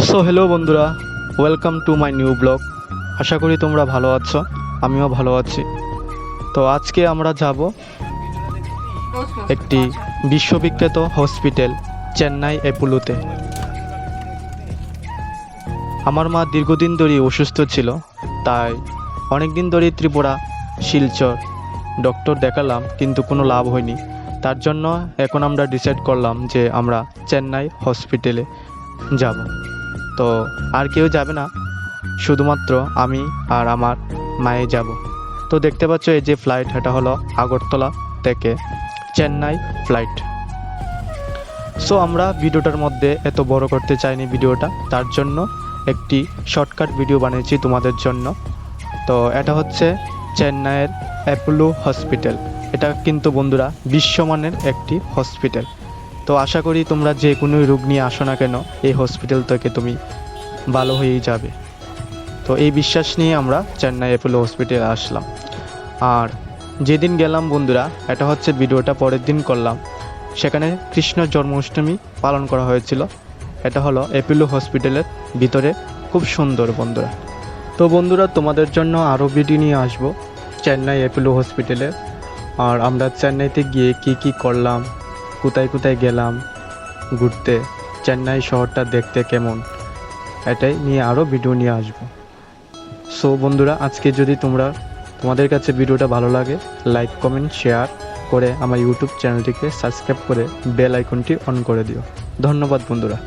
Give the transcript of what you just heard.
So hello বন্ধুরা, welcome to my new blog. আশা করি তোমরা ভালো আছো, আমিও ভালো আছি। তো আজকে আমরা যাব একটি বিশ্ববিখ্যাত হসপিটাল চেন্নাই অ্যাপোলোতে। আমার মা দীর্ঘদিন ধরেই অসুস্থ ছিল, তাই অনেক দিন ধরেই ত্রিপুরা, শিলচর ডক্টর দেখালাম, কিন্তু কোনো লাভ হয়নি। তার জন্য এখন আমরা ডিসাইড করলাম যে আমরা চেন্নাই হসপিটালে যাব। তো আর কেউ যাবে না, শুধুমাত্র আমি আর আমার মায়ে যাব। তো দেখতে পাচ্ছ এই যে ফ্লাইট, এটা হলো আগরতলা থেকে চেন্নাই ফ্লাইট। সো আমরা ভিডিওটার মধ্যে এত বড় করতে চাইনি ভিডিওটা, তার জন্য একটি শর্টকাট ভিডিও বানিয়েছি তোমাদের জন্য। তো এটা হচ্ছে চেন্নাইয়ের অ্যাপোলো হসপিটাল। এটা কিন্তু বন্ধুরা বিশ্বমানের একটি হসপিটাল। তো আশা করি তোমরা যে কোনো রোগ নিয়ে আসো না কেন, এই হসপিটাল থেকে তুমি ভালো হয়েই যাবে। তো এই বিশ্বাস নিয়ে আমরা চেন্নাই অ্যাপোলো হসপিটালে আসলাম। আর যেদিন গেলাম বন্ধুরা, এটা হচ্ছে ভিডিওটা পরের দিন করলাম, সেখানে কৃষ্ণ জন্মাষ্টমী পালন করা হয়েছিল। এটা হলো অ্যাপোলো হসপিটালের ভিতরে, খুব সুন্দর বন্ধুরা। তো বন্ধুরা তোমাদের জন্য আরও ভিডিও নিয়ে আসবো চেন্নাই অ্যাপোলো হসপিটালে। আর আমরা চেন্নাইতে গিয়ে কি করলাম, কোথায় কোথায় গেলাম ঘুরতে, চেন্নাই শহরটা দেখতে কেমন, এটাই নিয়ে আরও ভিডিও নিয়ে আসবো। সো বন্ধুরা, আজকে যদি তোমাদের কাছে ভিডিওটা ভালো লাগে, লাইক কমেন্ট শেয়ার করে আমার ইউটিউব চ্যানেলটিকে সাবস্ক্রাইব করে বেল আইকনটি অন করে দিও। ধন্যবাদ বন্ধুরা।